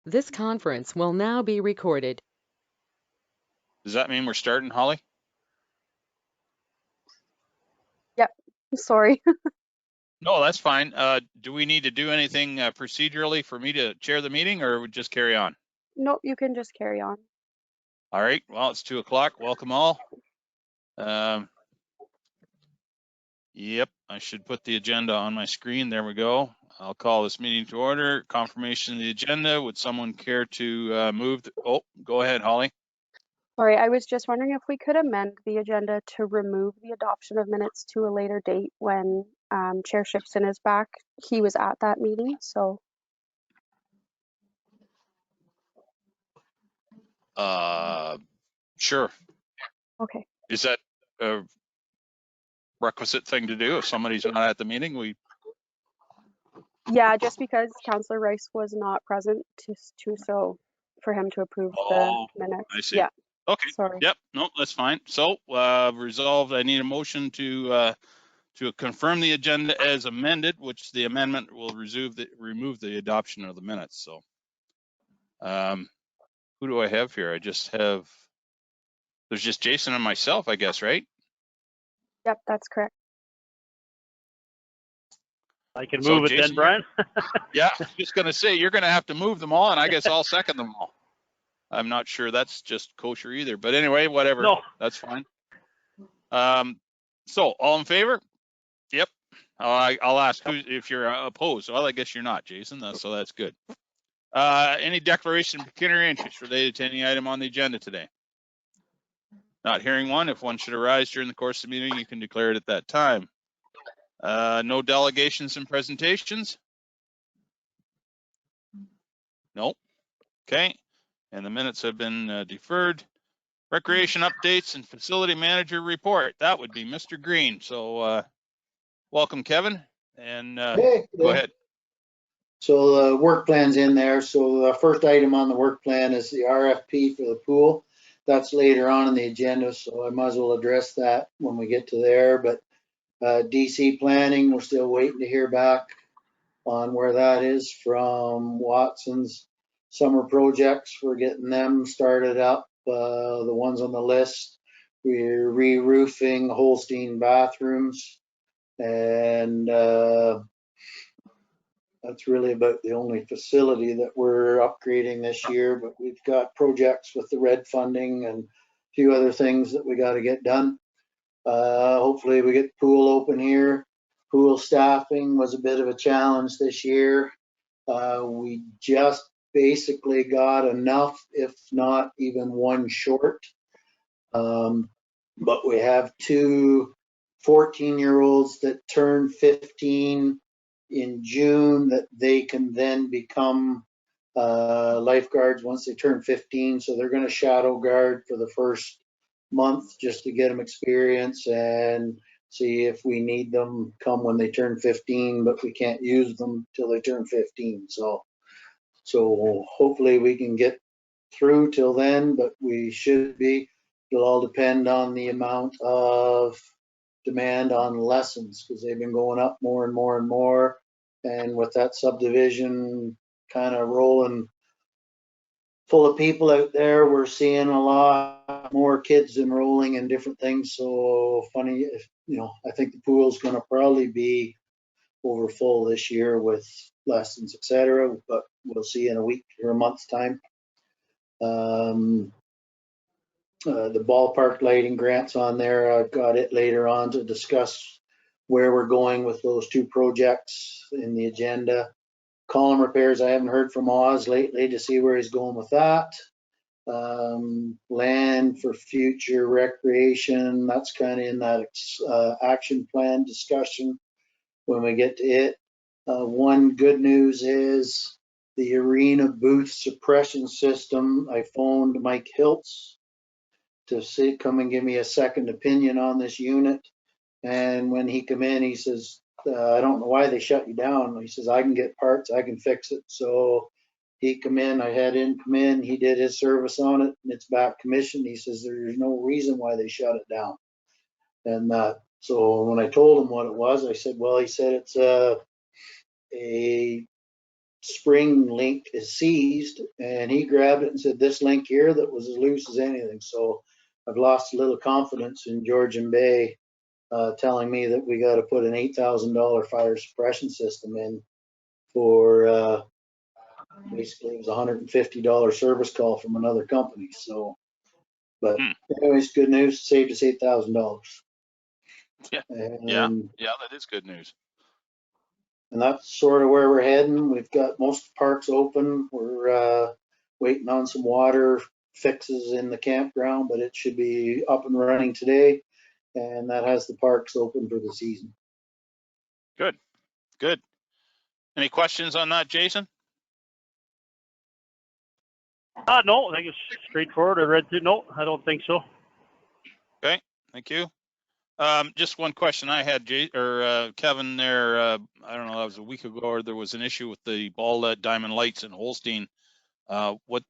This conference will now be recorded. Does that mean we're starting, Holly? Yep, sorry. No, that's fine. Do we need to do anything procedurally for me to chair the meeting, or we just carry on? Nope, you can just carry on. All right, well, it's 2 o'clock. Welcome all. Yep, I should put the agenda on my screen. There we go. I'll call this meeting to order. Confirmation of the agenda. Would someone care to move? Oh, go ahead, Holly. Sorry, I was just wondering if we could amend the agenda to remove the adoption of minutes to a later date when Chair Shipson is back. He was at that meeting, so. Sure. Okay. Is that a requisite thing to do? If somebody's not at the meeting, Yeah, just because Councillor Rice was not present so for him to approve the minutes. I see. Yeah. Okay. Sorry. Yep. No, that's fine. So resolved. I need a motion to confirm the agenda as amended, which the amendment will remove the adoption of the minutes. So, who do I have here? I just have. There's just Jason and myself, I guess, right? Yep, that's correct. I can move it Jason, then, Brian. Yeah, I was just going to say, you're going to have to move them all, and I guess I'll second them all. I'm not sure that's just kosher either, but anyway, whatever. No. That's fine. So all in favor? Yep. I'll ask if you're opposed. Well, I guess you're not, Jason. So that's good. Any declaration of pecuniary interest related to any item on the agenda today? Not hearing one. If one should arise during the course of the meeting, you can declare it at that time. No delegations and presentations? Nope. Okay. And the minutes have been deferred. Recreation updates and facility manager report. That would be Mr. Green. So welcome, Kevin. And hey, go ahead. So the work plan's in there. So the first item on the work plan is the RFP for the pool. That's later on in the agenda, so I might as well address that when we get to there. But DC planning, we're still waiting to hear back on where that is from Watson's summer projects. We're getting them started up. The ones on the list, we're re-roofing Holstein bathrooms, and that's really about the only facility that we're upgrading this year, but we've got projects with the red funding and a few other things that we got to get done. Hopefully we get the pool open here. Pool staffing was a bit of a challenge this year. We just basically got enough, if not even one short. But we have two 14-year-olds that turn 15 in June that they can then become lifeguards once they turn 15. So they're going to shadow guard for the first month just to get them experience and see if we need them come when they turn 15, but we can't use them till they turn 15. So hopefully we can get through till then, but we should be. It'll all depend on the amount of demand on lessons because they've been going up more and more and more. And with that subdivision kind of rolling full of people out there, we're seeing a lot more kids enrolling in different things. So funny, I think the pool's going to probably be over full this year with lessons, etc. But we'll see in a week or a month's time. The ballpark lighting grants on there, I've got it later on to discuss where we're going with those two projects in the agenda. Column repairs, I haven't heard from Oz lately to see where he's going with that. Land for future recreation, that's kind of in that action plan discussion when we get to it. One good news is the arena booth suppression system. I phoned Mike Hiltz to come and give me a second opinion on this unit. And when he come in, he says, I don't know why they shut you down. He says, I can get parts, I can fix it. So he come in, I had him come in, he did his service on it, and it's back commissioned. He says, there's no reason why they shut it down. And so when I told him what it was, I said, well, he said it's a spring link is seized, and he grabbed it and said, this link here that was as loose as anything. So I've lost a little confidence in Georgian Bay telling me that we got to put an $8,000 fire suppression system in for basically it was $150 service call from another company. So, but anyways, good news, saved us $8,000. Yeah. And yeah, that is good news. And that's sort of where we're heading. We've got most parks open. We're waiting on some water fixes in the campground, but it should be up and running today. And that has the parks open for the season. Good, good. Any questions on that, Jason? No, I think it's straightforward. I read through. No, I don't think so. Okay, thank you. Just one question I had, Kevin. There, I don't know, that was a week ago, or there was an issue with the ball diamond lights in Holstein. What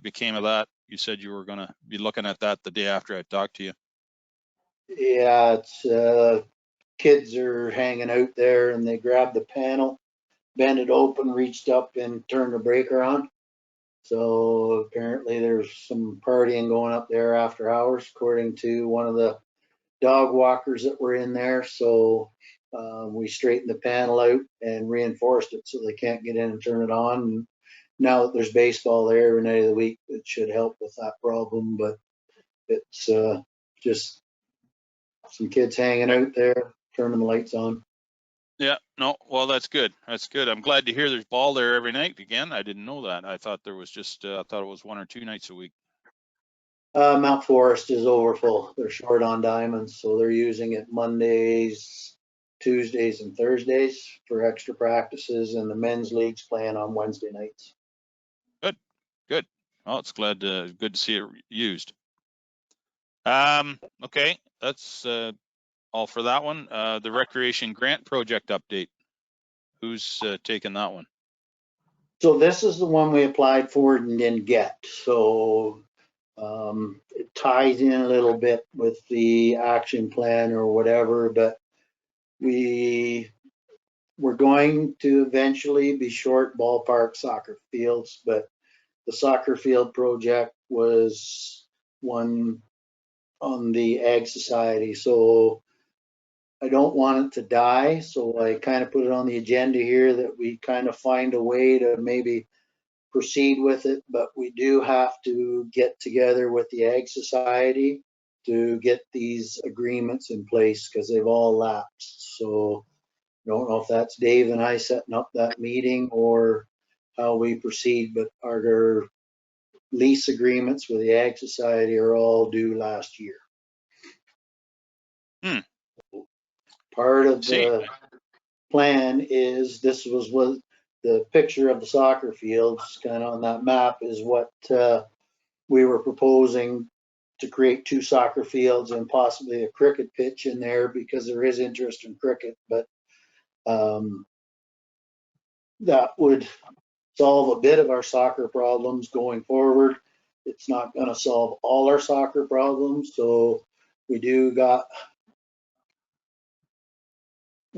became of that? You said you were going to be looking at that the day after I talked to you. Yeah, it's kids are hanging out there, and they grabbed the panel, bent it open, reached up, and turned the breaker on. So apparently there's some partying going up there after hours, according to one of the dog walkers that were in there. So we straightened the panel out and reinforced it so they can't get in and turn it on. And now that there's baseball there every night of the week, it should help with that problem. But it's just some kids hanging out there, turning the lights on. Yeah, no, well, that's good. That's good. I'm glad to hear there's ball there every night again. I didn't know that. I thought there was just, I thought it was 1 or 2 nights a week. Mount Forest is overfull. They're short on diamonds, so they're using it Mondays, Tuesdays, and Thursdays for extra practices, and the men's league's playing on Wednesday nights. Good, good. Well, it's good to see it used. Okay, that's all for that one. The recreation grant project update. Who's taking that one? So this is the one we applied for and didn't get. So it ties in a little bit with the action plan or whatever, but we're going to eventually be short ballpark soccer fields, but the soccer field project was one on the Ag Society. So I don't want it to die. So I kind of put it on the agenda here that we kind of find a way to maybe proceed with it, but we do have to get together with the Ag Society to get these agreements in place because they've all lapsed. So I don't know if that's Dave and I setting up that meeting or how we proceed, but our lease agreements with the Ag Society are all due last year. Part of the plan is, this was what the picture of the soccer fields kind of on that map is what we were proposing, to create 2 soccer fields and possibly a cricket pitch in there because there is interest in cricket, but that would solve a bit of our soccer problems going forward. It's not going to solve all our soccer problems, so we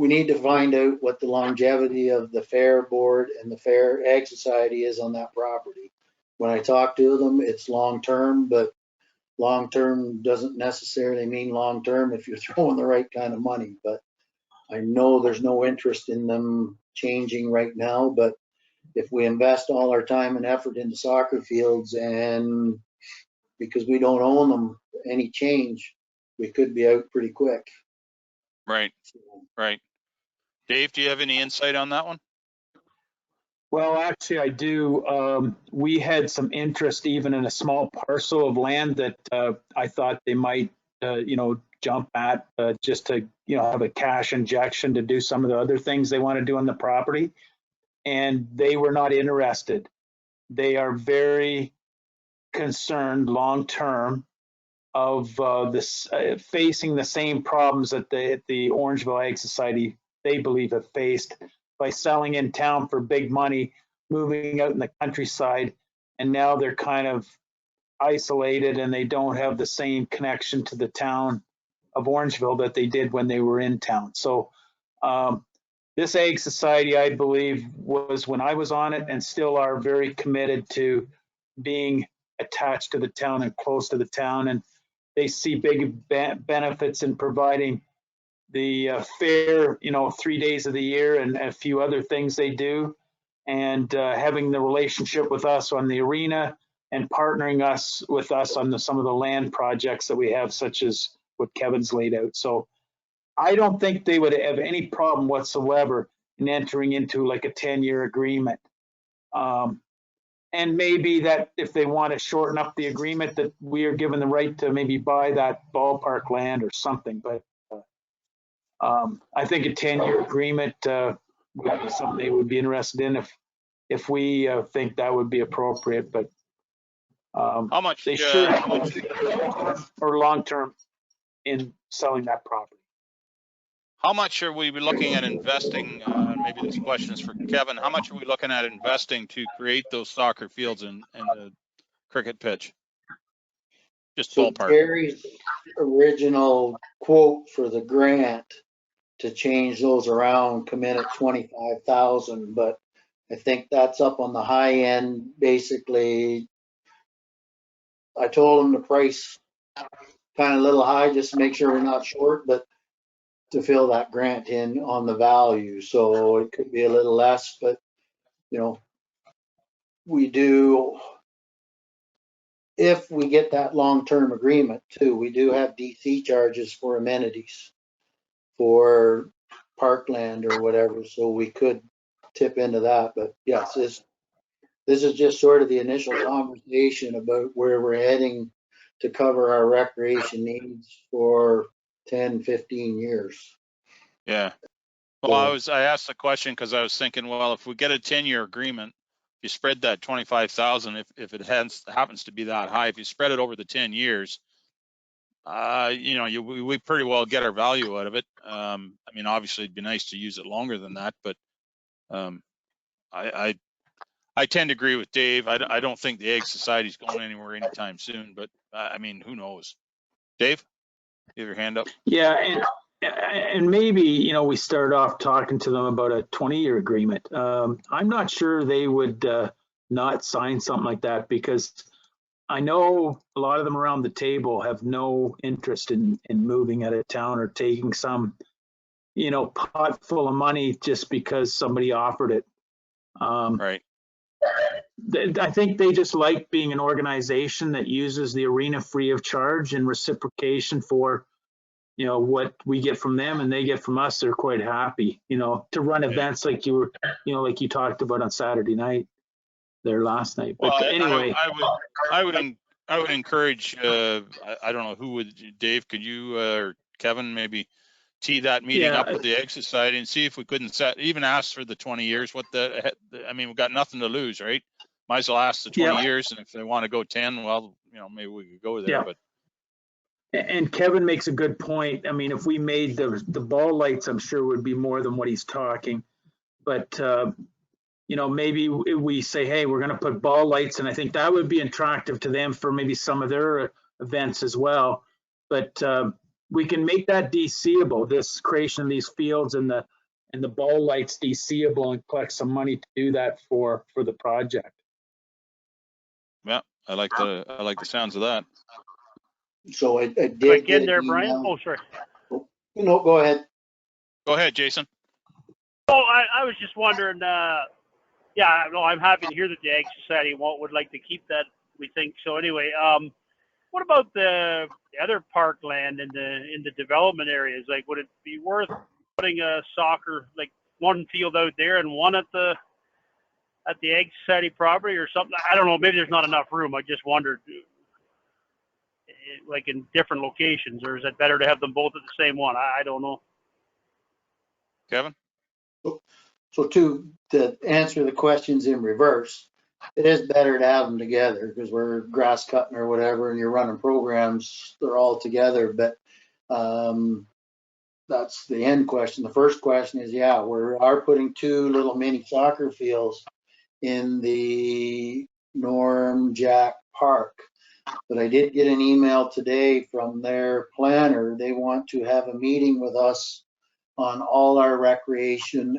need to find out what the longevity of the Fair Board and the Fair Ag Society is on that property. When I talk to them, it's long-term, but long-term doesn't necessarily mean long-term if you're throwing the right kind of money. But I know there's no interest in them changing right now, but if we invest all our time and effort into soccer fields, and because we don't own them, any change, we could be out pretty quick. Right, right. Dave, do you have any insight on that one? Well, actually, I do. We had some interest even in a small parcel of land that I thought they might, jump at just to, have a cash injection to do some of the other things they want to do on the property. And they were not interested. They are very concerned long term of this facing the same problems that the Orangeville Ag Society, they believe, have faced by selling in town for big money, moving out in the countryside, and now they're kind of isolated and they don't have the same connection to the town of Orangeville that they did when they were in town. So this Ag Society, I believe, was when I was on it, and still are very committed to being attached to the town and close to the town. And they see big benefits in providing the fair, 3 days of the year and a few other things they do. And having the relationship with us on the arena and partnering with us on some of the land projects that we have, such as what Kevin's laid out. So I don't think they would have any problem whatsoever in entering into like a 10-year agreement. And maybe that if they want to shorten up the agreement, that we are given the right to maybe buy that ballpark land or something. But I think a 10-year agreement would be something they would be interested in if we think that would be appropriate. But How much? they sure or long term in selling that property. How much are we looking at investing? Maybe this question is for Kevin. How much are we looking at investing to create those soccer fields and the cricket pitch? Just So ballpark. Gary's original quote for the grant to change those around come in at 25,000, but I think that's up on the high end. Basically, I told him the price kind of a little high just to make sure we're not short, but to fill that grant in on the value. So it could be a little less, but we do, if we get that long-term agreement too, we do have DC charges for amenities for parkland or whatever. So we could tip into that, but yes, this is just sort of the initial conversation about where we're heading to cover our recreation needs for 10, 15 years. Yeah. Well, I asked the question because I was thinking, well, if we get a 10-year agreement, if you spread that 25,000, if it happens to be that high, if you spread it over the 10 years, we pretty well get our value out of it. I mean, obviously it'd be nice to use it longer than that, but I tend to agree with Dave. I don't think the Ag Society is going anywhere anytime soon, but I mean, who knows? Dave, you have your hand up. Yeah, and maybe we start off talking to them about a 20-year agreement. I'm not sure they would not sign something like that, because I know a lot of them around the table have no interest in moving out of town or taking some pot full of money just because somebody offered it. Right. I think they just like being an organization that uses the arena free of charge in reciprocation for what we get from them and they get from us. They're quite happy to run events like you were like you talked about on Saturday night there last night. But well, anyway, I would encourage I don't know who would, Dave, could you or Kevin maybe tee that meeting up with the Ag Society and see if we couldn't even ask for the 20 years. I mean, we've got nothing to lose, right? Might as well ask the 20 years, and if they want to go 10, well, maybe we could go there. But and Kevin makes a good point. I mean, if we made the ball lights, I'm sure would be more than what he's talking. But maybe we say, hey, we're going to put ball lights, and I think that would be attractive to them for maybe some of their events as well. But we can make that DCable, this creation of these fields and the ball lights DCable, and collect some money to do that for the project. Yeah, I like the sounds of that. So I did get there, Brian. Oh, sorry. Go ahead. Go ahead, Jason. Oh, I was just wondering. Yeah, no, I'm happy to hear that the Ag Society would like to keep that. We think so. Anyway, what about the other parkland in the development areas? Like, would it be worth putting a soccer, like one field out there and one at the Ag Society property or something? I don't know. Maybe there's not enough room. I just wondered, like in different locations, or is it better to have them both at the same one? I don't know. Kevin? So to answer the questions in reverse, it is better to have them together because we're grass cutting or whatever, and you're running programs, they're all together. But that's the end question. The first question is, yeah, we are putting 2 little mini soccer fields in the Norm Jack Park. But I did get an email today from their planner. They want to have a meeting with us on all our recreation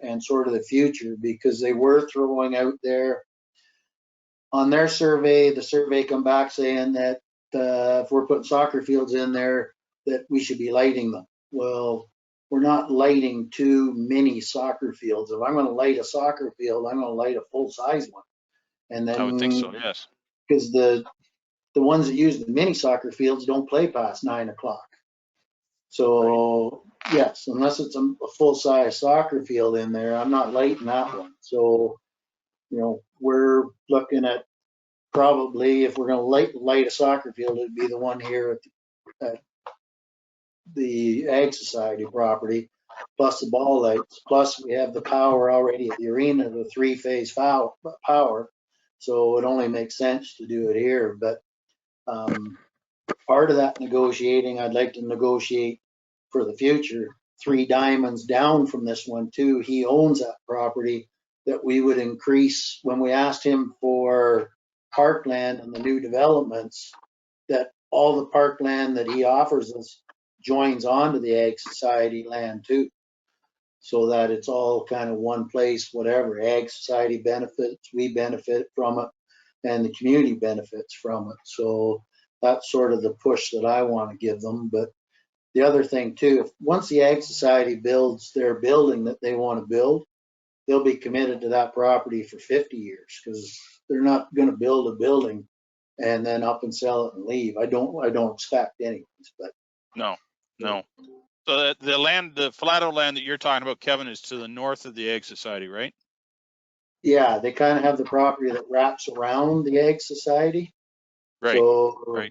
and sort of the future, because they were throwing out there on their survey, the survey come back saying that if we're putting soccer fields in there, that we should be lighting them. Well, we're not lighting too many soccer fields. If I'm going to light a soccer field, I'm going to light a full size one. And I would think so, then, yes. because the ones that use the mini soccer fields don't play past 9 o'clock. So yes, unless it's a full size soccer field in there, I'm not lighting that one. So, we're looking at probably, if we're going to light a soccer field, it'd be the one here at the Ag Society property, plus the ball lights, plus we have the power already at the arena, the 3-phase power. So it only makes sense to do it here. But part of that negotiating, I'd like to negotiate for the future, 3 diamonds down from this one too. He owns that property, that we would increase when we asked him for parkland and the new developments, that all the parkland that he offers us joins onto the Ag Society land too. So that it's all kind of one place, whatever. Ag Society benefits, we benefit from it, and the community benefits from it. So that's sort of the push that I want to give them. But the other thing too, once the Ag Society builds their building that they want to build, they'll be committed to that property for 50 years, because they're not going to build a building and then up and sell it and leave. I don't expect anyways, but No. So the land, the Flato land that you're talking about, Kevin, is to the north of the Ag Society, right? yeah, they kind of have the property that wraps around the Ag Society. Right. So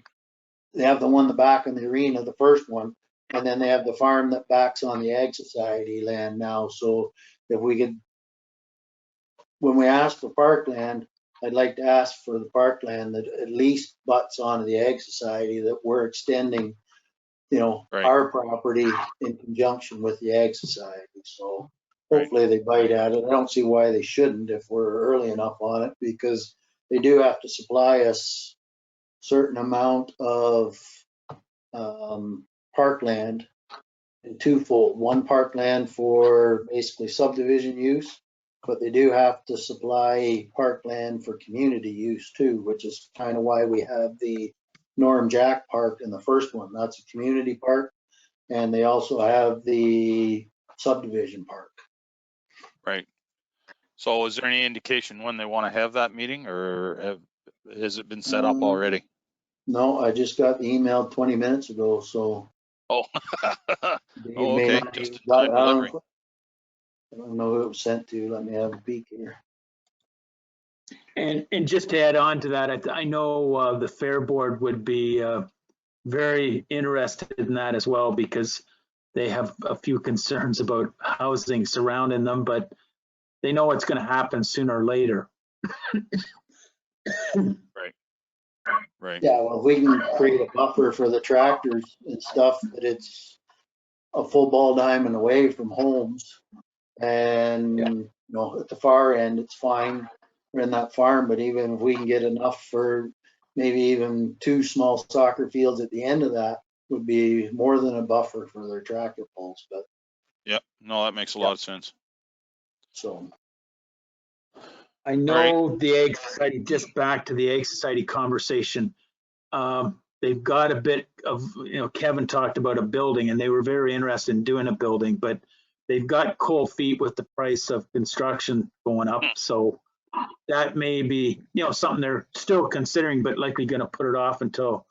they have the one in the back in the arena, the first one, and then they have the farm that backs on the Ag Society land now. So if we could, when we ask for parkland, I'd like to ask for the parkland that at least butts onto the Ag Society, that we're extending, our property in conjunction with the Ag Society. So hopefully they bite at it. I don't see why they shouldn't if we're early enough on it, because they do have to supply us certain amount of parkland in twofold. One, parkland for basically subdivision use, but they do have to supply parkland for community use too, which is kind of why we have the Norm Jack Park in the first one. That's a community park. And they also have the subdivision park. Right. So is there any indication when they want to have that meeting, or has it been set up already? No, I just got the email 20 minutes ago, so. Oh, Oh, okay. Just in time delivery. I don't know who it was sent to. Let me have a peek here. And just to add on to that, I know the Fair Board would be very interested in that as well, because they have a few concerns about housing surrounding them, but they know what's going to happen sooner or later. Right. Yeah, well, if we can create a buffer for the tractors and stuff, that it's a full ball diamond away from homes. And, at the far end, it's fine. We're in that farm, but even if we can get enough for maybe even 2 small soccer fields at the end of that, would be more than a buffer for their tractor pulls. But yep, no, that makes a lot of sense. So I know the Ag Society, just back to the Ag Society conversation, they've got a bit of, Kevin talked about a building, and they were very interested in doing a building, but they've got cold feet with the price of construction going up. So that may be, something they're still considering, but likely going to put it off until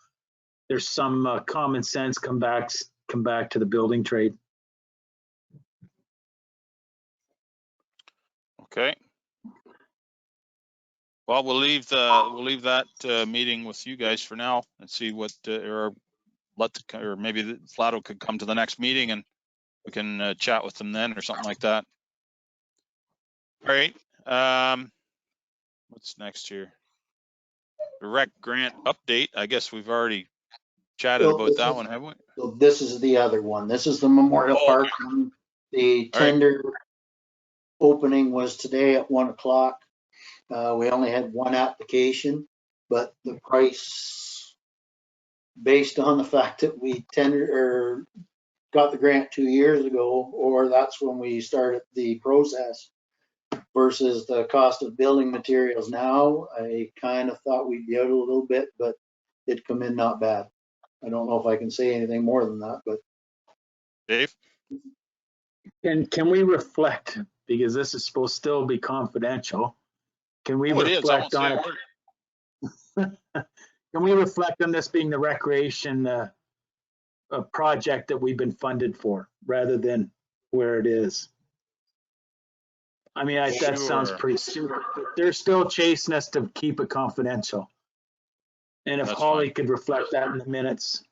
there's some common sense come back to the building trade. Okay. Well, we'll leave that meeting with you guys for now and see what, or maybe Flato could come to the next meeting and we can chat with them then or something like that. All right. What's next here? The rec grant update. I guess we've already chatted about that one, haven't we? So this is the other one. This is the Memorial Park one. The tender opening was today at 1 o'clock. We only had 1 application, but the price, based on the fact that we got the grant 2 years ago, or that's when we started the process versus the cost of building materials now. I kind of thought we'd be out a little bit, but it come in not bad. I don't know if I can say anything more than that, but Dave? And can we reflect, because this is supposed to still be confidential, can we Oh, it is. I won't reflect say on a it? word. Can we reflect on this being the recreation a project that we've been funded for rather than where it is? I mean, that sounds Sure. pretty stupid, but they're still chasing us to keep it confidential. And if That's Holly fine. could reflect that in the minutes.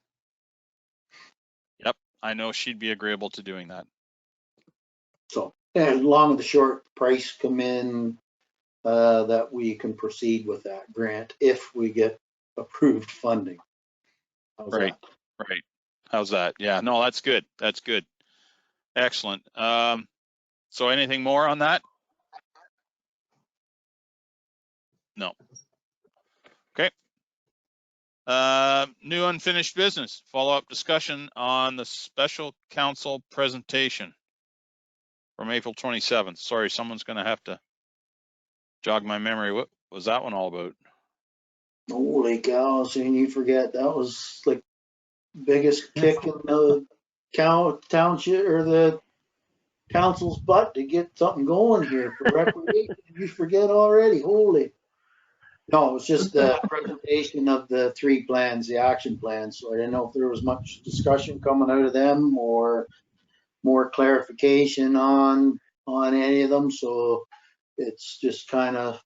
Yep. I know she'd be agreeable to doing that. so, and long and the short, price come in that we can proceed with that grant if we get approved funding. How's Right. that? Right. How's that? Yeah, no, that's good. That's good. Excellent. So anything more on that? No. Okay. New unfinished business. Follow-up discussion on the special council presentation from April 27th. Sorry, someone's going to have to jog my memory. What was that one all about? Holy cow, seeing you forget, that was like biggest kick in the township or the council's butt to get something going here for recreation. You forget already, holy. No, it was just the presentation of the 3 plans, the action plans. So I didn't know if there was much discussion coming out of them or more clarification on any of them. So it's just kind of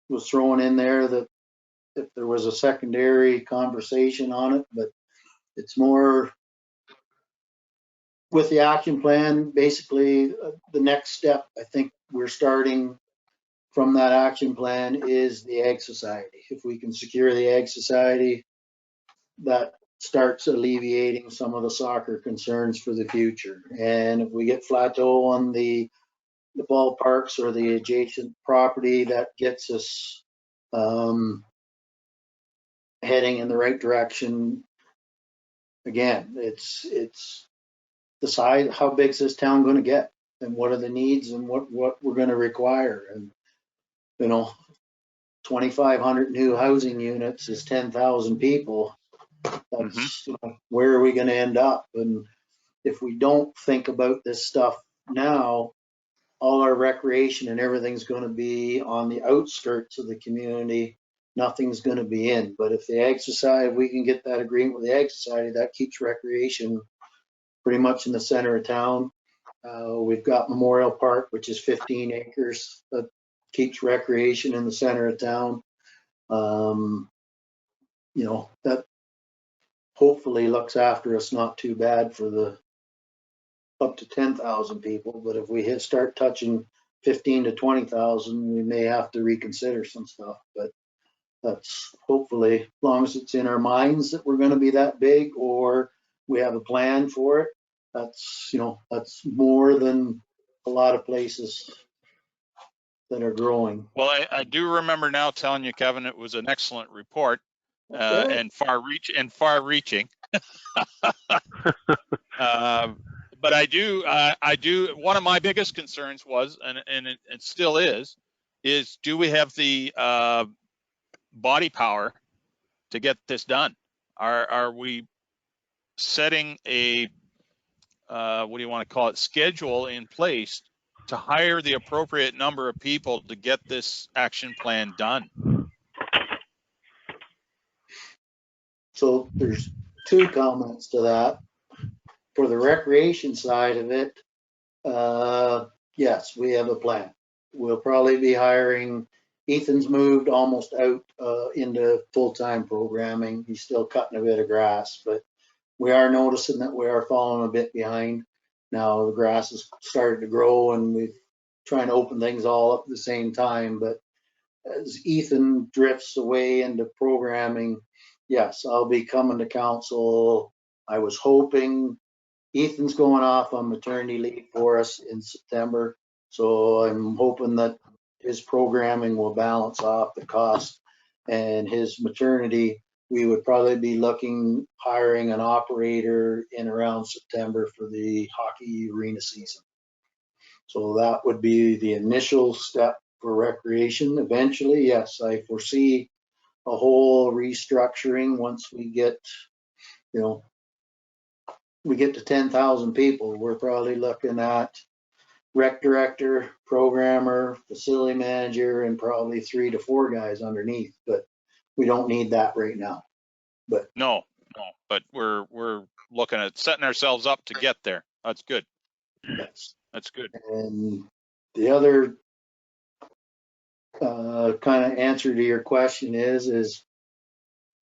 was thrown in there that if there was a secondary conversation on it, but it's more with the action plan. Basically, the next step I think we're starting from that action plan is the Ag Society. If we can secure the Ag Society, that starts alleviating some of the soccer concerns for the future. And if we get plateau on the ballparks or the adjacent property, that gets us heading in the right direction. Again, it's the size, how big is this town going to get, and what are the needs, and what we're going to require. And 2,500 new housing units is 10,000 people. That's where are we going to end up? And if we don't think about this stuff now, all our recreation and everything's going to be on the outskirts of the community. Nothing's going to be in. But if the Ag Society, if we can get that agreement with the Ag Society, that keeps recreation pretty much in the center of town. We've got Memorial Park, which is 15 acres, that keeps recreation in the center of town. That hopefully looks after us not too bad for the up to 10,000 people. But if we start touching 15 to 20,000, we may have to reconsider some stuff. But that's hopefully, as long as it's in our minds that we're going to be that big, or we have a plan for it. That's more than a lot of places that are growing. Well, I do remember now telling you, Kevin, it was an excellent report and far-reaching. But I do. One of my biggest concerns was, and it still is do we have the body power to get this done? Are we setting a what do you want to call it, schedule in place to hire the appropriate number of people to get this action plan done? So there's 2 comments to that. For the recreation side of it, yes, we have a plan. We'll probably be hiring. Ethan's moved almost out into full-time programming. He's still cutting a bit of grass, but we are noticing that we are falling a bit behind. Now the grass has started to grow and we're trying to open things all up at the same time. But as Ethan drifts away into programming, yes, I'll be coming to council. I was hoping Ethan's going off on maternity leave for us in September. So I'm hoping that his programming will balance off the cost, and his maternity we would probably be hiring an operator in around September for the hockey arena season. So that would be the initial step for recreation. Eventually, yes, I foresee a whole restructuring once we get, we get to 10,000 people. We're probably looking at rec director, programmer, facility manager, and probably 3 to 4 guys underneath, but we don't need that right now. But No, but we're looking at setting ourselves up to get there. That's good. yes. That's good. And the other kind of answer to your question is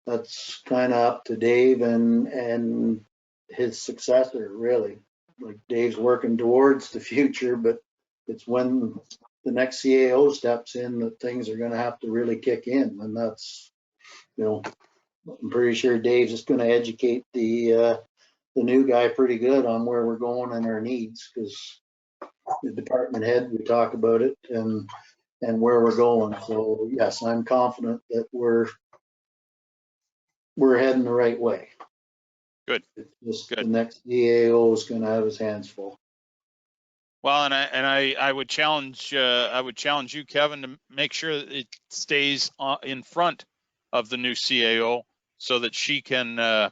that's kind of up to Dave and his successor, really. Like Dave's working towards the future, but it's when the next CAO steps in that things are going to have to really kick in. And that's, I'm pretty sure Dave's just going to educate the new guy pretty good on where we're going and our needs, because the department head, we talk about it and where we're going. So yes, I'm confident that we're heading the right way. Good. It's just Good. the next DAO is going to have his hands full. Well, and I would challenge you, Kevin, to make sure that it stays in front of the new CAO so that she can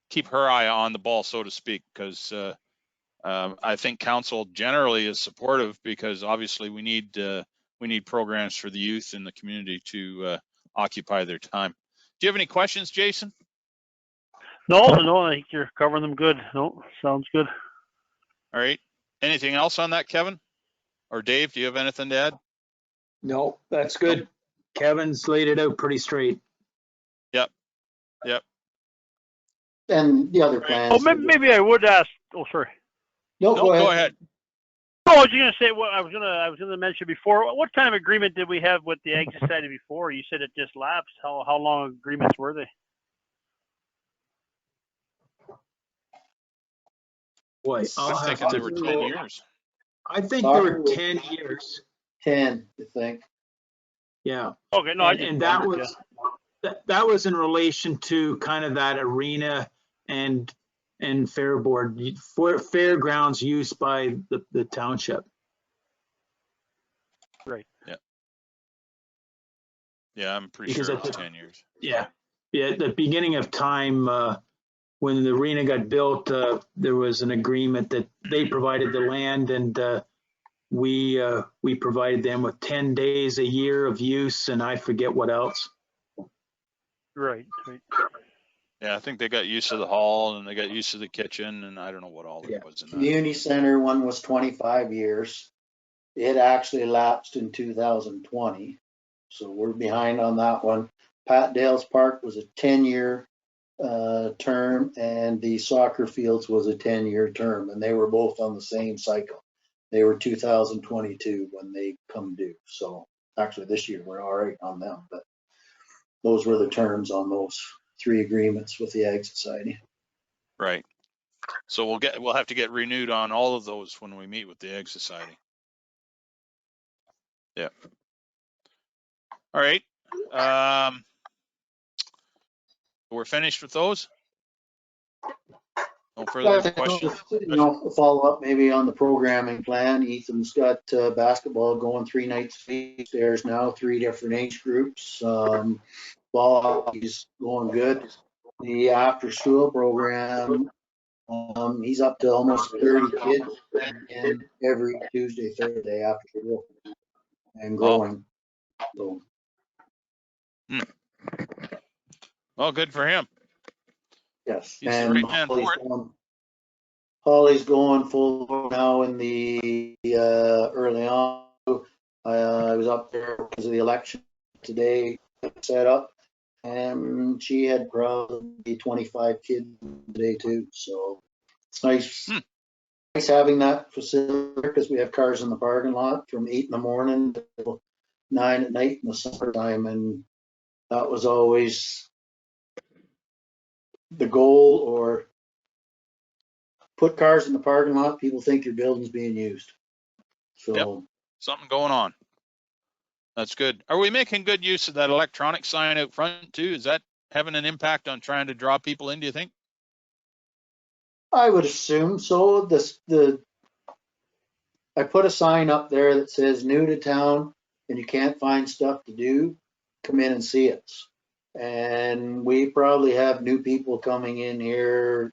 keep her eye on the ball, so to speak, because I think council generally is supportive, because obviously we need programs for the youth in the community to occupy their time. Do you have any questions, Jason? No, I think you're covering them good. No, sounds good. All right. Anything else on that, Kevin? Or Dave, do you have anything to add? No, that's good. Nope. Kevin's laid it out pretty straight. Yep. And the other plans. Oh, maybe I would ask. Oh, sorry. No, go ahead. No, I was going to say what I was going to mention before. What kind of agreement did we have with the Ag Society before? You said it just lapsed. How long agreements were they? Boy, I'm thinking they were 10 years. I think they were 10 years. 10, I think. Yeah. Okay, no, and that was in relation to kind of that arena and fair board for fairgrounds used by the township. Right. Yeah, I'm pretty sure it was 10 years. Yeah. At the beginning of time, when the arena got built, there was an agreement that they provided the land, and we provided them with 10 days a year of use, and I forget what else. Right. Yeah, I think they got used to the hall and they got used to the kitchen, and I don't know what all it was in that. Community center one was 25 years. It actually lapsed in 2020. So we're behind on that one. Pat Dale's Park was a 10-year term, and the soccer fields was a 10-year term, and they were both on the same cycle. They were 2022 when they come due. So actually this year we're all right on them, but those were the terms on those 3 agreements with the Ag Society. Right. So we'll have to get renewed on all of those when we meet with the Ag Society. Yeah. All right. We're finished with those. No further questions. Follow up maybe on the programming plan. Ethan's got basketball going 3 nights a week. There's now 3 different age groups. Ball hockey's going good. The after school program, he's up to almost 30 kids in every Tuesday, Thursday after school, and growing. So. Well, good for him. Yes, He's and the right man for it. Holly's going full now in the early on. I was up there because of the election today, set up, and she had probably 25 kids today too. So it's nice, nice having that facility because we have cars in the parking lot from 8 in the morning till 9 at night in the summertime, and that was always the goal. Or put cars in the parking lot, people think your building's being used. So Yep. Something going on. That's good. Are we making good use of that electronic sign out front too? Is that having an impact on trying to draw people in, do you think? I would assume so. I put a sign up there that says new to town and you can't find stuff to do, come in and see us. And we probably have new people coming in here.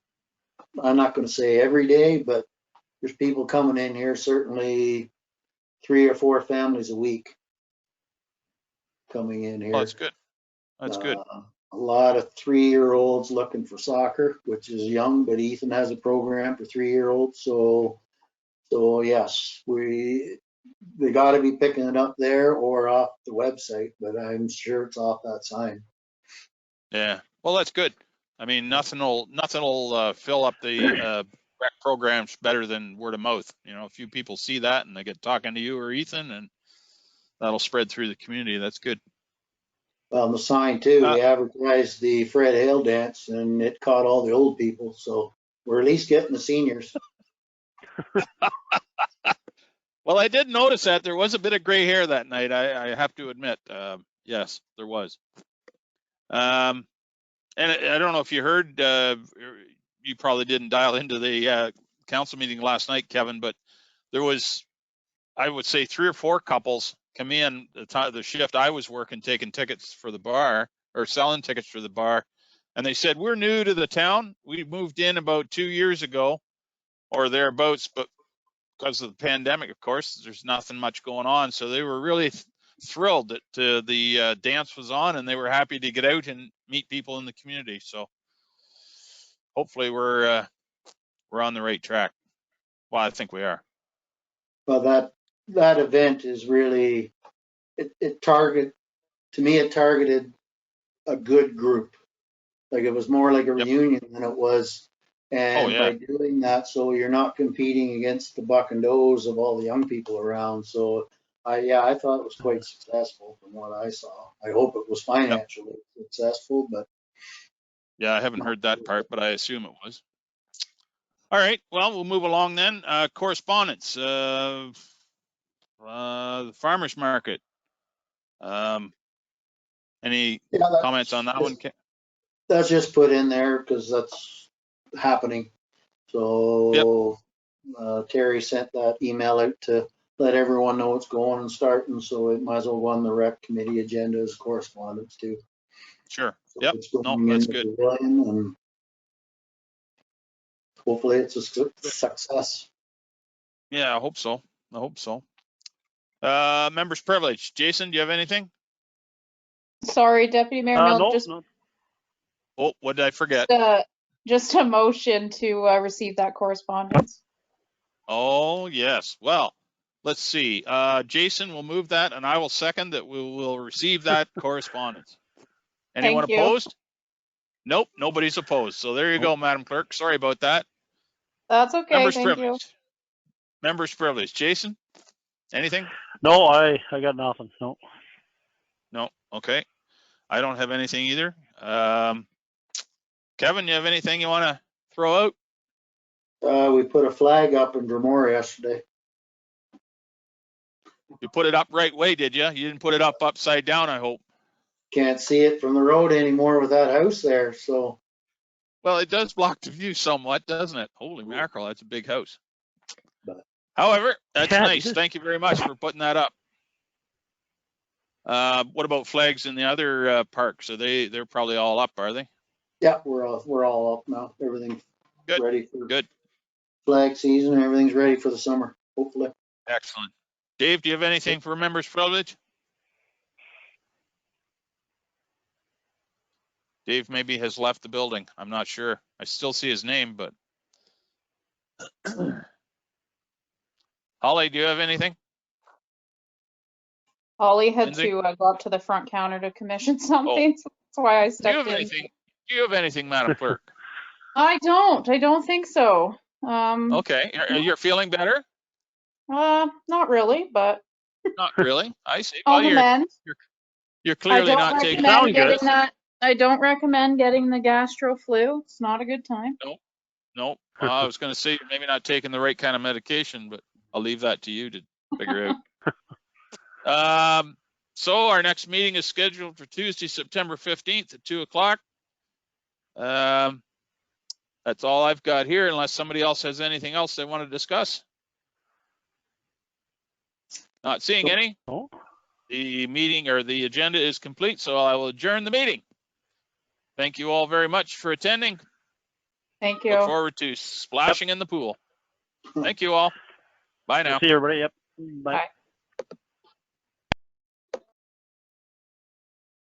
I'm not going to say every day, but there's people coming in here, certainly 3 or 4 families a week coming in Oh, here. that's good. That's good. A lot of 3-year-olds looking for soccer, which is young, but Ethan has a program for 3-year-olds. So yes, they got to be picking it up there or off the website, but I'm sure it's off that sign. Yeah. Well, that's good. I mean, nothing will fill up the rec programs better than word of mouth. You know, a few people see that and they get talking to you or Ethan, and that'll spread through the community. That's good. On the sign too, they advertised the Fred Hale dance, and it caught all the old people. So we're at least getting the seniors. Well, I did notice that there was a bit of gray hair that night. I have to admit. Yes, there was. And I don't know if you heard. You probably didn't dial into the council meeting last night, Kevin, but there was, I would say, 3 or 4 couples come in the shift I was working, taking tickets for the bar or selling tickets for the bar. And they said, we're new to the town. We moved in about 2 years ago or thereabouts, but because of the pandemic, of course, there's nothing much going on. So they were really thrilled that the dance was on, and they were happy to get out and meet people in the community. So hopefully we're on the right track. Well, I think we are. Well, that event is really it targeted a good group. Like it was more like a reunion than it was. And by doing that, so you're not competing against the buck and does of all the young people around. So I thought it was quite successful from what I saw. I hope it was financially successful, but yeah, I haven't heard that part, but I assume it was. All right, well, we'll move along then. Correspondence. The farmers market. Any comments on that one? That's just put in there because that's happening. So Terry sent that email out to let everyone know what's going and starting. So it might as well go on the rec committee agenda as correspondence too. Sure. So Yep. it's going No, that's in the good. pavilion, and hopefully it's a success. Yeah, I hope so. Members privilege. Jason, do you have anything? Sorry, Deputy Mayor Milne, No. Oh, what did I forget? Just a motion to receive that correspondence. Oh, yes. Well, let's see. Jason will move that, and I will second that we will receive that correspondence. Anyone Thank you. opposed? Nope, nobody's opposed. So there you go, Madam Clerk. Sorry about that. That's okay. Members Thank privilege. you. Members privilege. Jason, anything? No, I got nothing. No. No. Okay. I don't have anything either. Kevin, you have anything you want to throw out? We put a flag up in Drumore yesterday. You put it up right way, did you? You didn't put it up upside down, I hope. Can't see it from the road anymore with that house there. So. Well, it does block the view somewhat, doesn't it? Holy mackerel, that's a big house. However, that's nice. Thank you very much for putting that up. What about flags in the other parks? They're probably all up, are they? Yeah, we're all up now. Everything's ready for good flag season. Everything's ready for the summer, hopefully. Excellent. Dave, do you have anything for members privilege? Dave maybe has left the building. I'm not sure. I still see his name, but Holly, do you have anything? Holly had Lindsay? to go up to the front counter to commission something, so that's why I stepped in. Do you have anything, Madam Clerk? I don't think so. Okay, you're feeling better? Not really, but. Not really. I see. I'll Well, amend. you're clearly not taking. I don't recommend getting the gastro flu. It's not a good time. Nope. I was going to say maybe not taking the right kind of medication, but I'll leave that to you to figure out. So our next meeting is scheduled for Tuesday, September 15th at 2 o'clock. That's all I've got here, unless somebody else has anything else they want to discuss. Not seeing any. No? The meeting or the agenda is complete, so I will adjourn the meeting. Thank you all very much for attending. Thank Look you. forward to splashing in the pool. Thank you all. Bye now. See everybody. Yep. Bye. Bye.